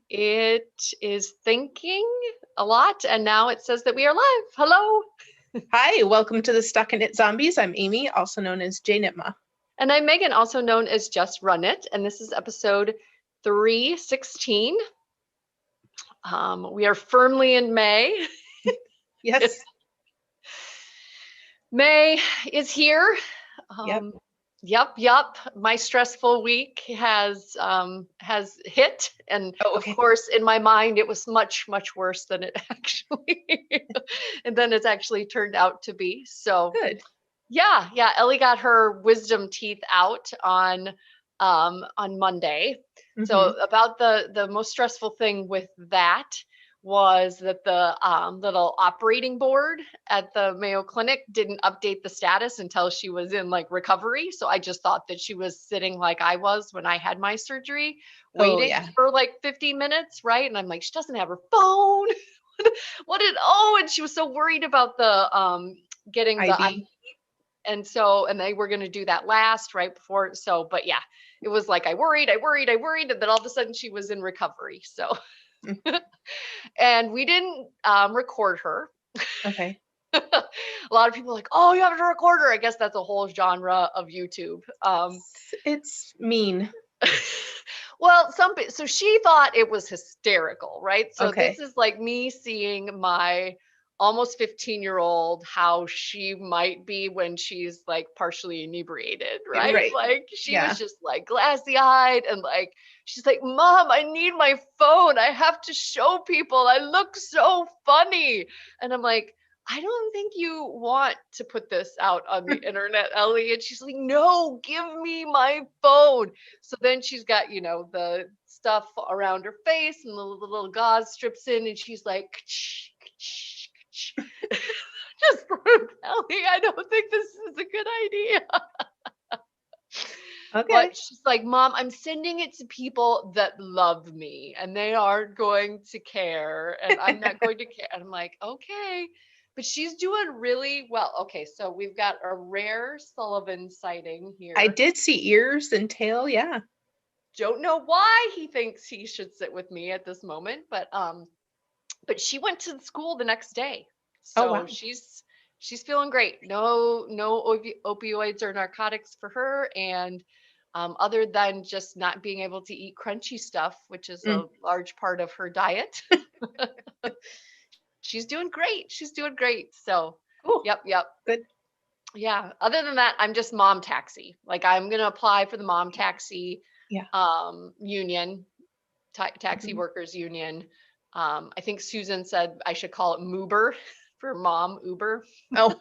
it is thinking a lot, and now it says that we are live. Hello. Hi, welcome to the StockinetteZombies. I'm Amy, also known as J Nitma. And I'm Megan, also known as Just Run It, and this is episode 316. We are firmly in May. Yes. May is here. Yep. Yep. My stressful week has hit, and Okay. of course, in my mind, it was much worse than it actually, and then it's actually turned out to be. So Good. yeah. Ellie got her wisdom teeth out on Monday. So about the most stressful thing with that was that the little operating board at the Mayo Clinic didn't update the status until she was in like recovery. So I just thought that she was sitting like I was when I had my surgery, waiting for like 15 minutes, right? And I'm like, she doesn't have her phone. And she was so worried about the getting the IV. and they were going to do that last right before. So, but yeah, it was like I worried, and then all of a sudden she was in recovery. So, and we didn't record her. Okay. A lot of people are like, oh, you have to record her. I guess that's a whole genre of YouTube. It's mean. Well, so she thought it was hysterical, right? So Okay. this is like me seeing my almost 15-year-old how she might be when she's like partially inebriated, right? Right. Like she was just like glassy-eyed and like she's like, Mom, I need my phone. I have to show people. I look so funny. And I'm like, I don't think you want to put this out on the internet, Ellie. And she's like, no, give me my phone. So then she's got, the stuff around her face and the little gauze strips in, and she's like, just Ellie, I don't think this is a good idea. Okay. But she's like, Mom, I'm sending it to people that love me and they aren't going to care and I'm not going to care. And I'm like, okay. But she's doing really well. Okay, so we've got a rare Sullivan sighting here. I did see ears and tail, yeah. Don't know why he thinks he should sit with me at this moment, but she went to school the next day. So wow. she's feeling great. No opioids or narcotics for her, and other than just not being able to eat crunchy stuff, which is a large part of her diet. She's doing great. So cool. Yep. Good. Yeah. Other than that, I'm just mom taxi. Like I'm gonna apply for the mom taxi union, taxi workers union. I think Susan said I should call it Moober for mom Uber. Oh,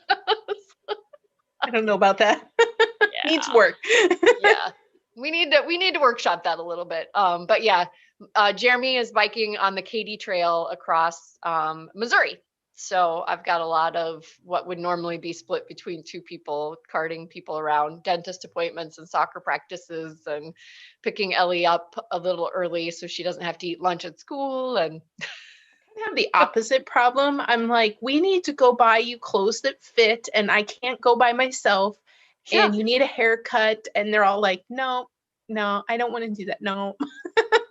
I don't know about that. Yeah. Needs work. Yeah. We need to workshop that a little bit. But yeah, Jeremy is biking on the Katy Trail across Missouri. So I've got a lot of what would normally be split between two people, carting people around dentist appointments and soccer practices and picking Ellie up a little early so she doesn't have to eat lunch at school. And I have the opposite problem. I'm like, we need to go buy you clothes that fit and I can't go by myself. And you need a haircut. And they're all like, no, I don't want to do that. No.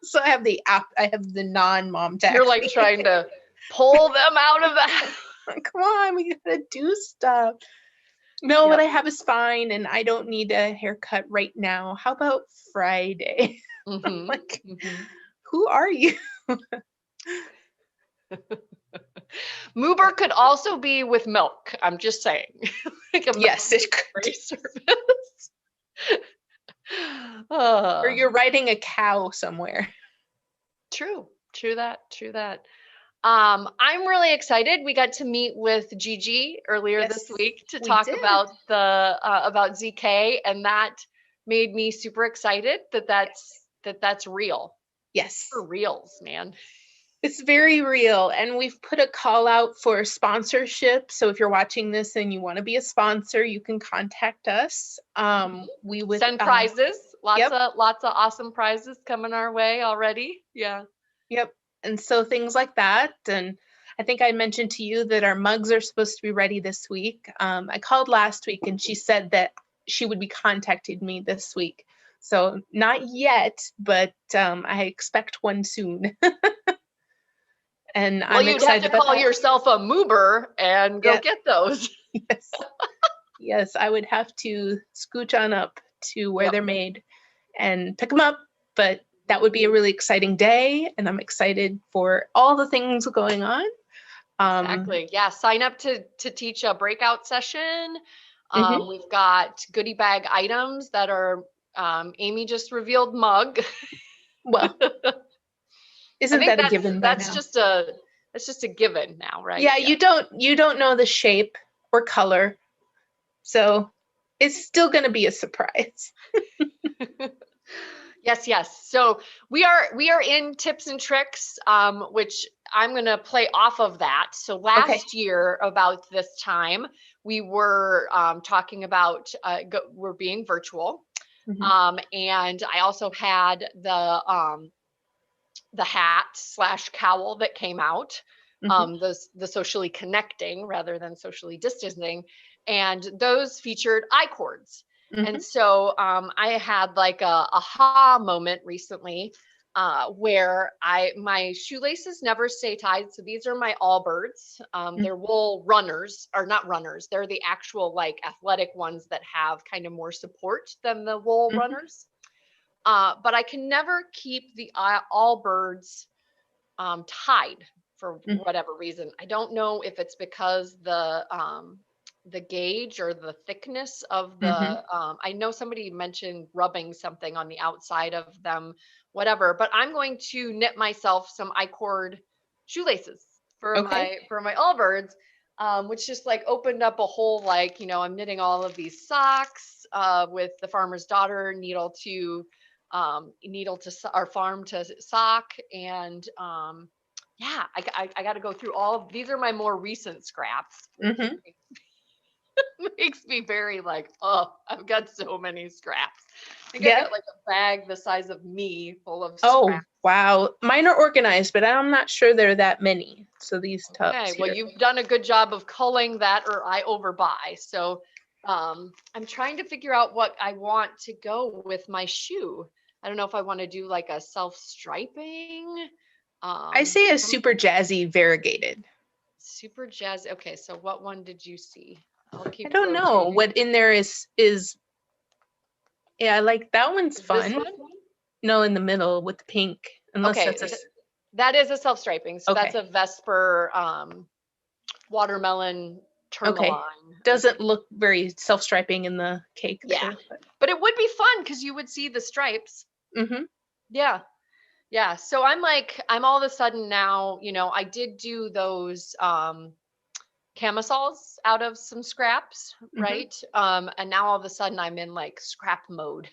So I have the non-mom taxi. You're like trying to pull them out of that. Come on, we gotta do stuff. No, what I have is fine, and I don't need a haircut right now. How about Friday? I'm like, who are you? Moober could also be with milk. I'm just saying. Like yes, it could. Service. Or you're riding a cow somewhere. True that. I'm really excited. We got to meet with Gigi earlier this week to talk about about ZK, and that made me super excited that's real. Yes. For reals, man. It's very real, and we've put a call out for sponsorship. So if you're watching this and you want to be a sponsor, you can contact us. We would send prizes. Lots of awesome prizes coming our way already. Yeah. Yep. And so things like that. And I think I mentioned to you that our mugs are supposed to be ready this week. I called last week and she said that she would be contacting me this week. So not yet, but I expect one soon. And Well, I'm you'd have excited to about call that. yourself a moober and go Yeah. get those. Yes. Yes, I would have to scooch on up to where they're made and pick them up. But that would be a really exciting day, and I'm excited for all the things going on. Exactly. Yeah. Sign up to teach a breakout session. Mhm. We've got goodie bag items that are Amy just revealed mug. Well, I isn't think that a given by now? that's just a given now, right? Yeah, you don't know the shape or color, so it's still going to be a surprise. Yes, yes. So we are in tips and tricks, which I'm going to play off of that. So Okay. last year, about this time, we were talking about we're being virtual, Mhm. and I also had the hat slash cowl that came out, Mhm. the socially connecting rather than socially distancing, and those featured I cords. And Mhm. so I had like a aha moment recently where my shoelaces never stay tied. So these are my Allbirds. Mhm. They're wool runners, or not runners. They're the actual like athletic ones that have kind of more support than the wool Mhm. runners. But I can never keep the Allbirds tied for Mhm. whatever reason. I don't know if it's because the gauge or the thickness of Mhm. the I know somebody mentioned rubbing something on the outside of them, whatever, but I'm going to knit myself some I-cord shoelaces Okay. for my Allbirds. Which just like opened up a whole, like, I'm knitting all of these socks with the farmer's daughter needle to our farm to sock, and yeah, I got to go through all of these. Are my more recent scraps, which Mhm. makes me very like, oh, I've got so many scraps. I think I Yeah. got like a bag the size of me full of Oh, scraps. wow. Mine are organized, but I'm not sure there are that many. So these tubs Okay, well, here. you've done a good job of culling that, or I overbuy. So I'm trying to figure out what I want to go with my shoe. I don't know if I want to do like a self-striping. I say a Some super jazzy variegated. super jazz. Okay, so what one did you see? I'll I keep don't know rotating. what in there is. Yeah, like that one's Is this fun. one? No, in the middle with the pink, unless Okay, that's a. that is a self-striping. So that's Okay. a Vesper watermelon Okay. tourmaline. Doesn't look very self-striping in the cake Yeah, there, but. but it would be fun because you would see the stripes. Mhm. Yeah. Yeah. So I'm all of a sudden now, I did do those camisoles out of some scraps, Mhm. right? And now all of a sudden I'm in like scrap mode.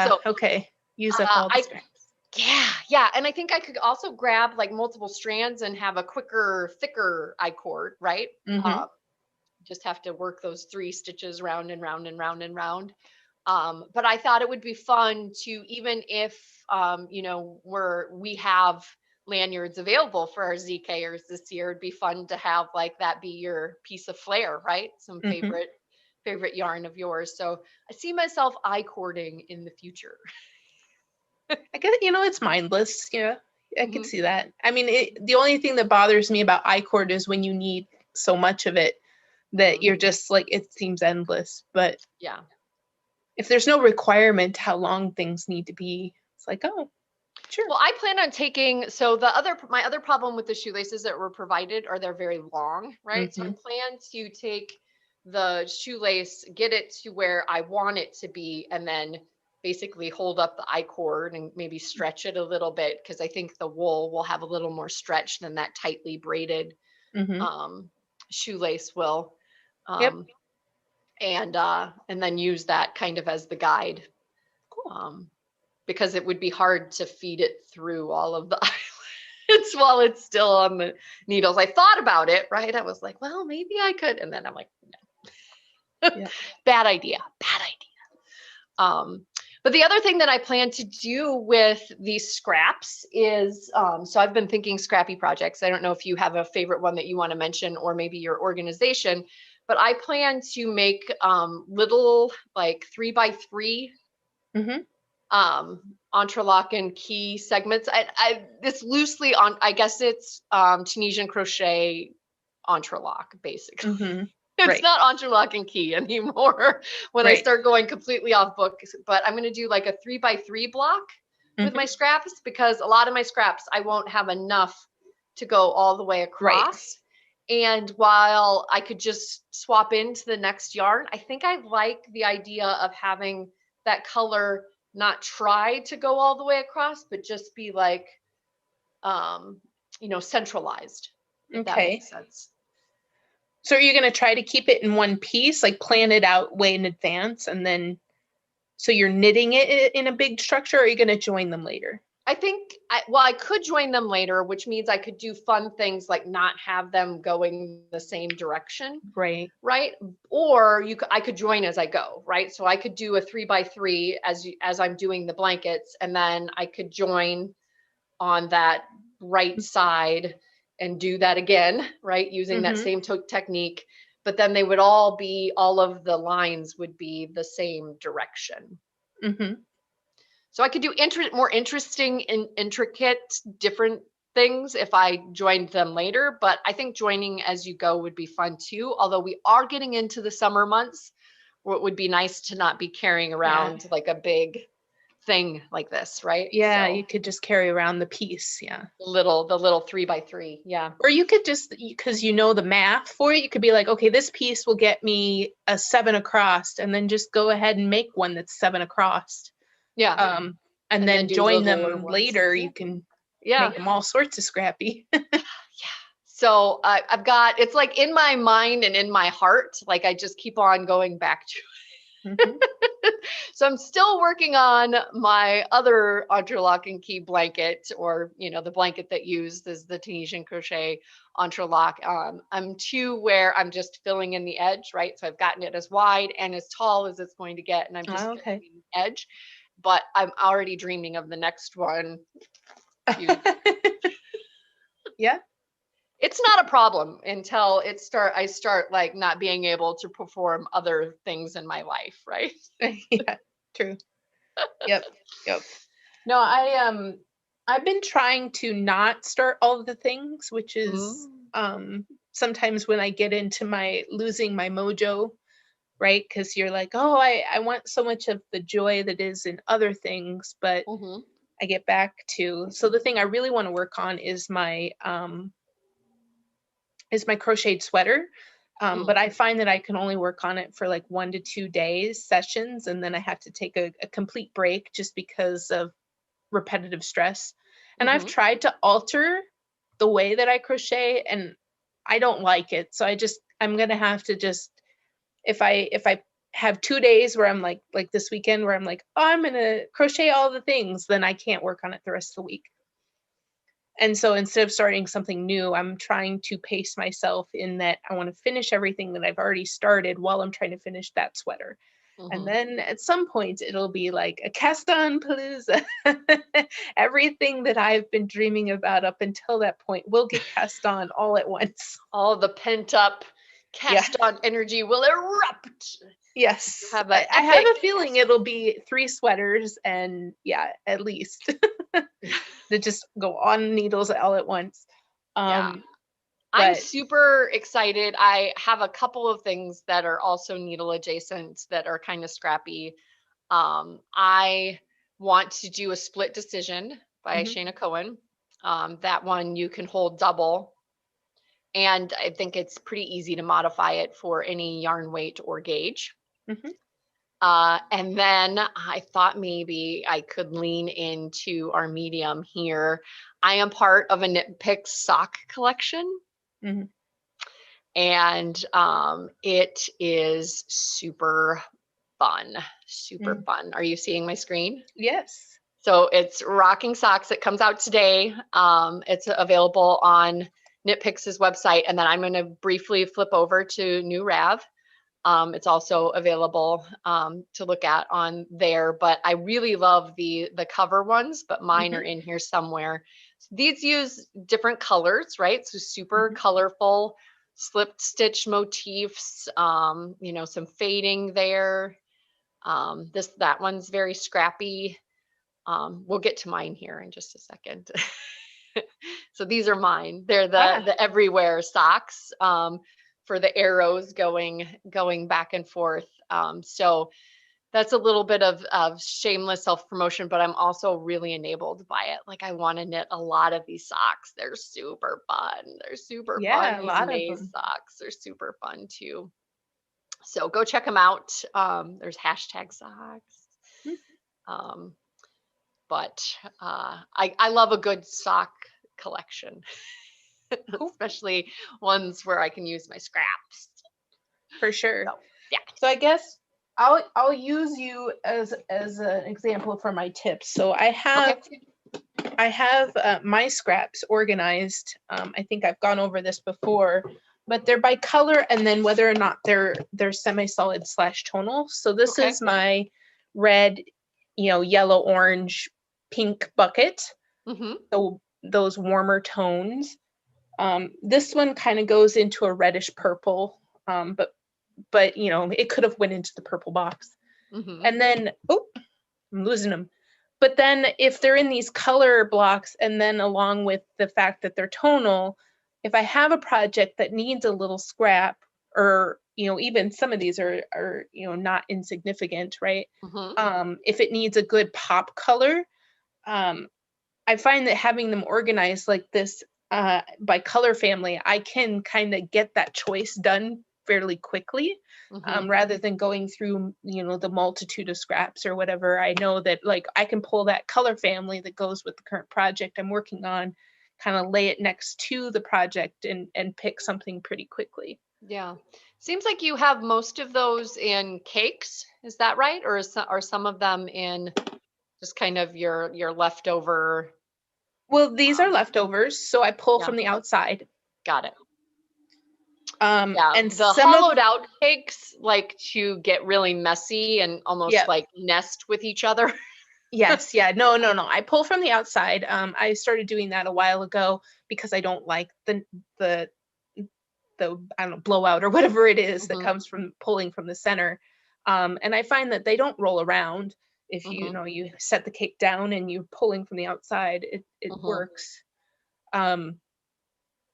So Okay. Use up all the I scraps. yeah, and I think I could also grab like multiple strands and have a quicker, thicker I cord, right? Mhm. Just have to work those 3 stitches round and round and round and round. But I thought it would be fun to, even if we have lanyards available for our ZKers this year, it'd be fun to have like that be your piece of flair, right? Some Mhm. favorite yarn of yours. So I see myself I cording in the future. I guess it's mindless. Yeah, I could Mhm. see that. I mean, the only thing that bothers me about I-cord is when you need so much of it that you're Mhm. just like it seems endless. But Yeah. if there's no requirement how long things need to be, it's like, oh, sure. Well, I plan on taking, so my other problem with the shoelaces that were provided are they're very long, right? So I Mm-hmm. plan to take the shoelace, get it to where I want it to be, and then basically hold up the I cord and maybe stretch it a little bit, because I think the wool will have a little more stretch than that tightly braided Mm-hmm. um, shoelace will. Yep. Um, and then use that kind of as the guide. Cool. Because it would be hard to feed it through all of the eyelids while it's still on the needles. I thought about it, right? I was like, well, maybe I could. And then I'm like, no, Yeah. bad idea, bad idea. But the other thing that I plan to do with these scraps is, so I've been thinking scrappy projects. I don't know if you have a favorite one that you want to mention, or maybe your organization, but I plan to make little like 3x3 Mm-hmm. entrelac and key segments. It's loosely on, I guess it's Tunisian crochet entrelac, basically. Mm-hmm. It's Right. not entrelac and key anymore when I Right. start going completely off book. But I'm going to do like a 3x3 block with my scraps, because a lot of my scraps, I won't have enough to go all the way Right. across. And while I could just swap into the next yarn, I think I like the idea of having that color not try to go all the way across, but just be like, centralized, if that Okay. makes sense. So are you going to try to keep it in one piece, like plan it out way in advance, and then so you're knitting it in a big structure, or are you going to join them later? I think, I could join them later, which means I could do fun things like not have them going the same direction. Right. Right. Or I could join as I go. Right. So I could do a 3x3 as I'm doing the blankets, and then I could join on that right side and do that again, right, using that same technique. But then all of the lines would be the same direction. So I could do more interesting and intricate different things if I joined them later, but I think joining as you go would be fun too. Although we are getting into the summer months, where it would be nice to not be carrying around like a big thing like this, right? Yeah, So you could just carry around the piece. Yeah. the little 3x3. Yeah. Or you could just, because you know the math for it, you could be like, okay, this piece will get me a 7 across, and then just go ahead and make one that's 7 across. Yeah. And then do join littler them ones. later. Yeah. You can Yeah. make them all sorts of scrappy. Yeah. So I've got, it's like in my mind and in my heart, like I just keep on going back to So I'm still working on my other entrelac and key blanket, or, the blanket that used is the Tunisian crochet entrelac. I'm to where I'm just filling in the edge, right? So I've gotten it as wide and as tall as it's going to get, and I'm just filling in the edge. But I'm already dreaming of the next one. Yeah. It's not a problem until I start like not being able to perform other things in my life, right? Yeah, true. Yep. No, I've been trying to not start all of the things, which is sometimes when I get into losing my mojo, right? Because you're like, oh, I want so much of the joy that is in other things, but I get back to, so the thing I really want to work on is my crocheted sweater. But I find that I can only work on it for like 1 to 2 days sessions, and then I have to take a complete break just because of repetitive stress. And I've tried to alter the way that I crochet, and I don't like it. So I'm gonna have to just, if I have 2 days where I'm like this weekend where I'm like, oh, I'm gonna crochet all the things, then I can't work on it the rest of the week. And so instead of starting something new, I'm trying to pace myself in that I want to finish everything that I've already started while I'm trying to finish that sweater. And then at some point it'll be like a cast on palooza. Everything that I've been dreaming about up until that point will get cast on all at once. All the pent up cast on energy will erupt. Yes. I have a feeling it'll be 3 sweaters, and at least that just go on needles all at once. I'm super excited. I have a couple of things that are also needle adjacent that are kind of scrappy. I want to do a split decision by Shayna Cohen. That one you can hold double. And I think it's pretty easy to modify it for any yarn weight or gauge. And then I thought maybe I could lean into our medium here. I am part of a Knit Picks sock collection. And it is super fun. Are you seeing my screen? Yes. So it's Rocking Socks. It comes out today. It's available on Knit Picks' website. And then I'm going to briefly flip over to New Rav. It's also available to look at on there, but I really love the cover ones, but mine are in here somewhere. These use different colors, right? So super colorful slipped stitch motifs, some fading there. That one's very scrappy. We'll get to mine here in just a second. So these are mine. They're Ah, the everywhere socks, for the arrows going back and forth. So that's a little bit of shameless self-promotion, but I'm also really enabled by it. Like I want to knit a lot of these socks. They're super fun. They're super fun. yeah, a These lot of maze them. socks are super fun too. So go check them out. There's hashtag socks. Mm, Um, but I love a good sock collection, cool, especially ones where I can use my scraps. for sure. So yeah. So I guess I'll use you as an example for my tips. So Okay. I have my scraps organized. I think I've gone over this before, but they're by color and then whether or not they're semi-solid / tonal. So this Okay. is my red, yellow, orange, pink bucket. Mm-hmm. So those warmer tones. This one kind of goes into a reddish purple, but it could have went into the purple box. Mm-hmm. And then, oh, I'm losing them. But then if they're in these color blocks, and then along with the fact that they're tonal, if I have a project that needs a little scrap, or even some of these are not insignificant, right? Mm-hmm. If it needs a good pop color, um, I find that having them organized like this, by color family, I can kind of get that choice done fairly quickly, Mm-hmm. rather than going through, the multitude of scraps or whatever. I know that like I can pull that color family that goes with the current project I'm working on, kind of lay it next to the project and pick something pretty quickly. Yeah. Seems like you have most of those in cakes. Is that right? Or are some of them in just kind of your leftover? Well, these are Um, leftovers, so I pull yeah, from the outside. got it. Yeah, And the some of hollowed out cakes like to get really messy and almost Yeah. like nest with each other. Yes, yeah. No, no, no. I pull from the outside. I started doing that a while ago because I don't like the I don't know, blowout or whatever it is that Hmm. comes from pulling from the center. And I find that they don't roll around if Hmm. you set the cake down and you're pulling from the outside, it Hmm. works. Um,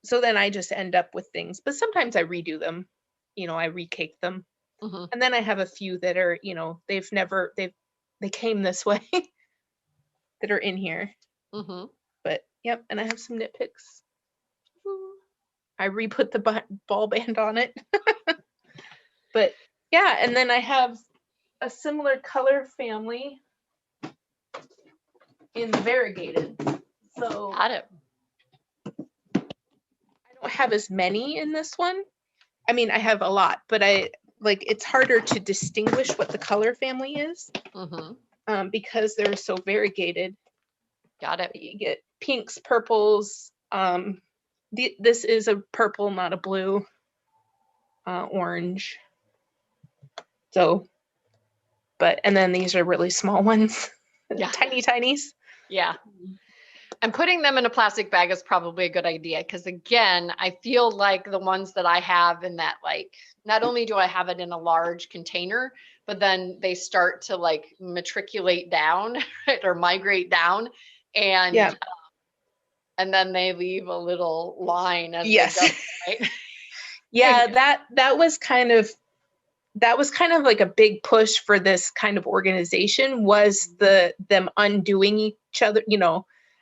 so then I just end up with things, but sometimes I redo them. I recake them. Hmm. And then I have a few that are, they came this way that are in here. Hmm. But yep, and I have some nitpicks. I re-put the ball band on it. But yeah, and then I have a similar color family in the variegated. So Got it. I don't have as many in this one. I mean, I have a lot, but it's harder to distinguish what the color family is, Hmm. because they're so variegated. Got it. You get pinks, purples. This is a purple, not a blue. Orange. So, and then these are really small ones, Yeah. tiny tinies. Yeah. And putting them in a plastic bag is probably a good idea because again, I feel like the ones that I have in that, like, not only do I have it in a large container, but then they start to like matriculate down, right, or migrate down, Yeah. and then they leave a little line as they Yes. go, right? Yeah, that was kind of like a big push for this kind of organization, was them undoing each other,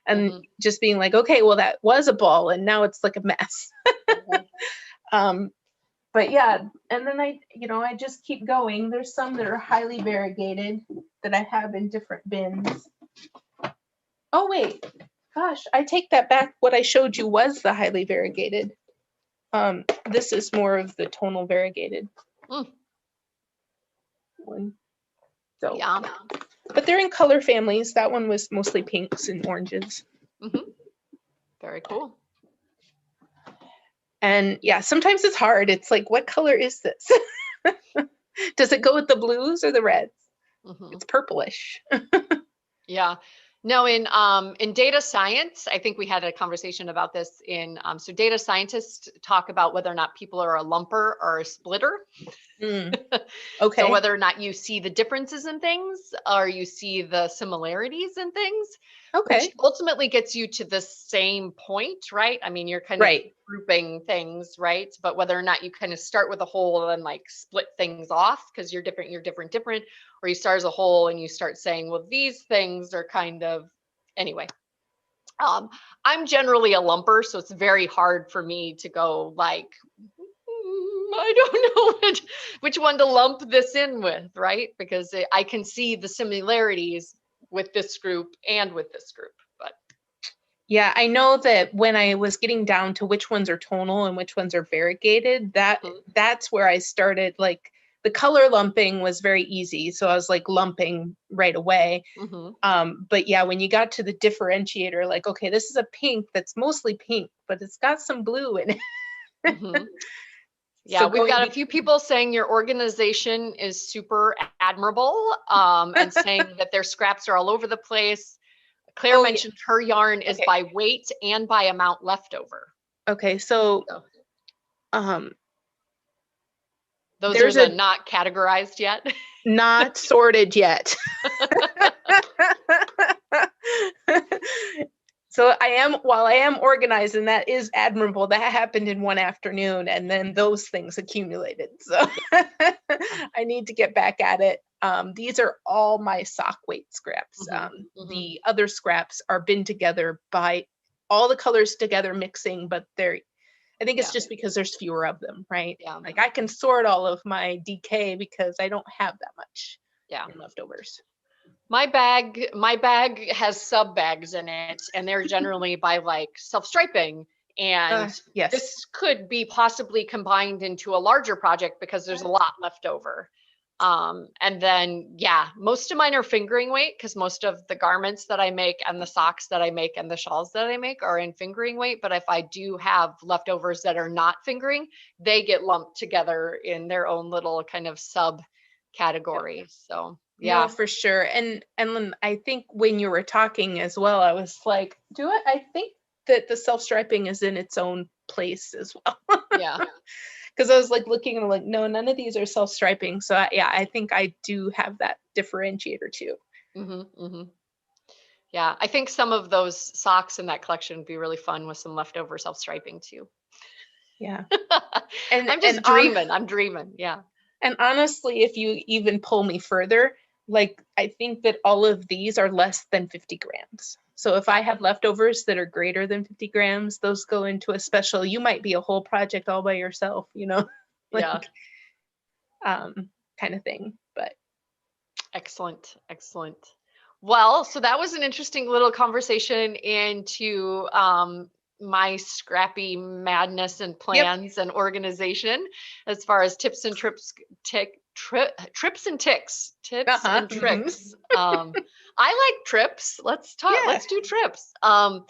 and Mhm, just being like, okay, well, that was a ball and now it's like a mess. mhm. um but yeah, and then I just keep going. There's some that are highly variegated that I have in different bins. Oh wait, gosh, I take that back. What I showed you was the highly variegated. This is more of the tonal variegated Mm, one. So, yeah. but they're in color families. That one was mostly pinks and oranges. Hmm. Very cool. And yeah, sometimes it's hard. It's like, what color is this? Does it go with the blues or the reds? Hmm. It's purplish. Yeah. No, in data science, I think we had a conversation about this so data scientists talk about whether or not people are a lumper or a splitter. Okay. So whether or not you see the differences in things or you see the similarities in things, which Okay. ultimately gets you to the same point, right? I mean, you're kind of Right. grouping things, right? But whether or not you kind of start with a whole and then like split things off because you're different, or you start as a whole and you start saying, well, these things are kind of, anyway. I'm generally a lumper, so it's very hard for me to go like, I don't know which one to lump this in with, right? Because I can see the similarities with this group and with this group. But yeah, I know that when I was getting down to which ones are tonal and which ones are variegated, that's where I started. Like the color lumping was very easy, so I was like lumping right away. But yeah, when you got to the differentiator, like, okay, this is a pink that's mostly pink, but it's got some blue in it. Yeah, So we've got a few people saying your organization is super admirable, and saying that their scraps are all over the place. Claire mentioned her yarn is by weight and by amount left over. Okay, so those are the not categorized yet. Not sorted yet. So while I am organized, and that is admirable, that happened in one afternoon, and then those things accumulated. So I need to get back at it. These are all my sock weight scraps. The other scraps are bin together by all the colors together mixing, but I think it's just because there's fewer of them, right? Yeah. Like I can sort all of my DK because I don't have that much in leftovers. My bag has sub bags in it, and they're generally by like self-striping. And this could be possibly combined into a larger project because there's a lot left over. And then, most of mine are fingering weight because most of the garments that I make and the socks that I make and the shawls that I make are in fingering weight. But if I do have leftovers that are not fingering, they get lumped together in their own little kind of sub category. So no, for sure. And I think when you were talking as well, I was like, I think that the self-striping is in its own place as well. Yeah. Because I was like looking and like, no, none of these are self-striping. So I think I do have that differentiator too. Yeah, I think some of those socks in that collection would be really fun with some leftover self-striping too. Yeah. And I'm just dreaming. I'm dreaming. Yeah. And honestly, if you even pull me further, like I think that all of these are less than 50 grams. So if I have leftovers that are greater than 50 grams, those go into a special, you might be a whole project all by yourself, like, kind of thing. But excellent. Well, so that was an interesting little conversation into my scrappy madness and plans and organization as far as tips and tricks. I like trips. Let's do trips. At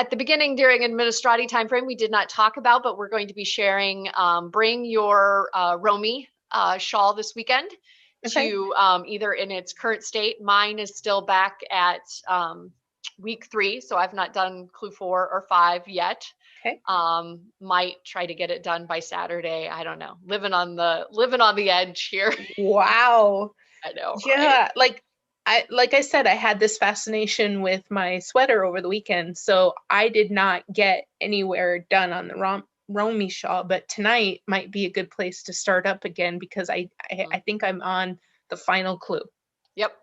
the beginning during Administrati timeframe, we did not talk about, but we're going to be sharing, bring your Romy shawl this weekend to either in its current state. Mine is still back at week 3, so I've not done clue 4 or 5 yet. Might try to get it done by Saturday. I don't know. Living on the edge here. Wow. I know. Yeah, right? Like I said, I had this fascination with my sweater over the weekend, so I did not get anywhere done on the Romy shawl, but tonight might be a good place to start up again because I think I'm on the final clue. Yep.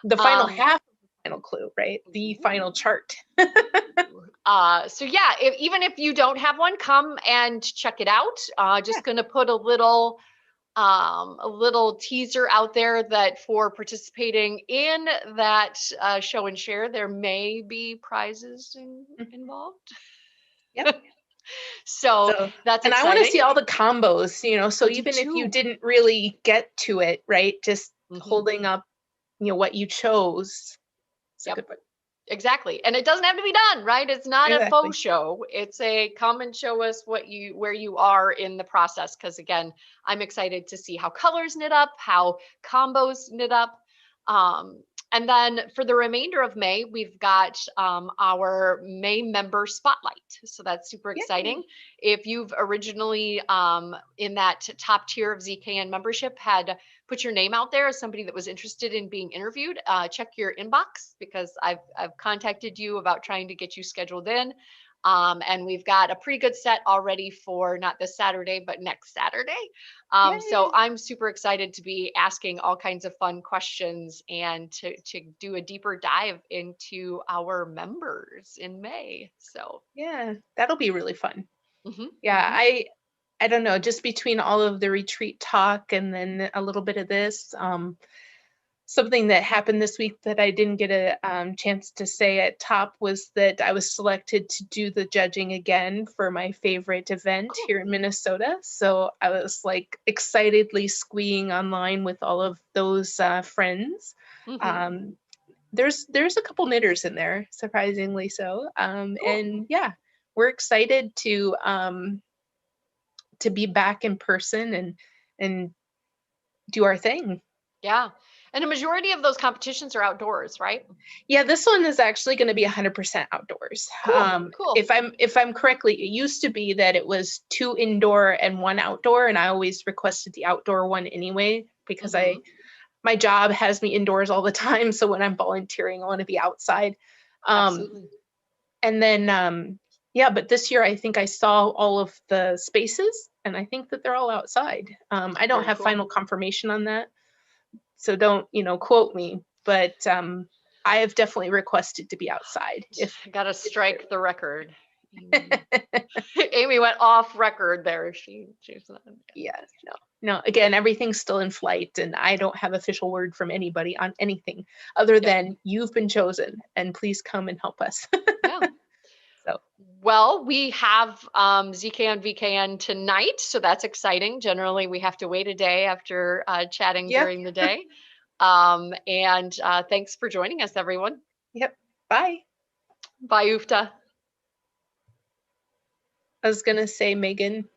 The final half of the final clue, right? The final chart. So yeah, even if you don't have one, come and check it out. Just gonna put a little teaser out there that for participating in that show and share, there may be prizes involved. Yep. So that's exciting. And I want to see all the combos, so even if you didn't really get to it, right? Just holding up, what you chose. Yep. Exactly. And it doesn't have to be done, right? It's not a faux show. It's a come and show us where you are in the process. Because again, I'm excited to see how colors knit up, how combos knit up. And then for the remainder of May, we've got our May member spotlight. So that's super exciting. Yay. If you've originally in that top tier of ZKN membership had put your name out there as somebody that was interested in being interviewed, check your inbox, because I've contacted you about trying to get you scheduled in. And we've got a pretty good set already for not this Saturday, but next Saturday. So I'm super excited to be asking all kinds of fun questions and to do a deeper dive into our members in May. So yeah, that'll be really fun. mm-hmm, Yeah, mm-hmm. I don't know, just between all of the retreat talk and then a little bit of this, something that happened this week that I didn't get a chance to say at top was that I was selected to do the judging again for my favorite event Cool. here in Minnesota. So I was like excitedly squeeing online with all of those friends. Mm-hmm. There's a couple knitters in there, surprisingly so. Cool. And yeah, we're excited to be back in person and do our thing. Yeah. And a majority of those competitions are outdoors, right? Yeah, this one is actually going to be 100% outdoors. Cool. Cool. If I'm correctly, it used to be that it was 2 indoor and 1 outdoor, and I always requested the outdoor one anyway because Mm-hmm. my job has me indoors all the time. So when I'm volunteering, I want to be outside. Absolutely. And then yeah, but this year I think I saw all of the spaces, and I think that they're all outside. I don't Very have cool. final confirmation on that, so don't quote me, but I have definitely requested to be outside. If Got to strike the record. Amy went off record there. She's not. Yeah, no. Again, everything's still in flight, and I don't have official word from anybody on anything other than you've been chosen, and please come and help us. Yeah. So. Well, we have ZKN VKN tonight, so that's exciting. Generally, we have to wait a day after chatting Yep. during the day. And thanks for joining us, everyone. Yep. Bye. Bye, Ufta. I was gonna say, Megan,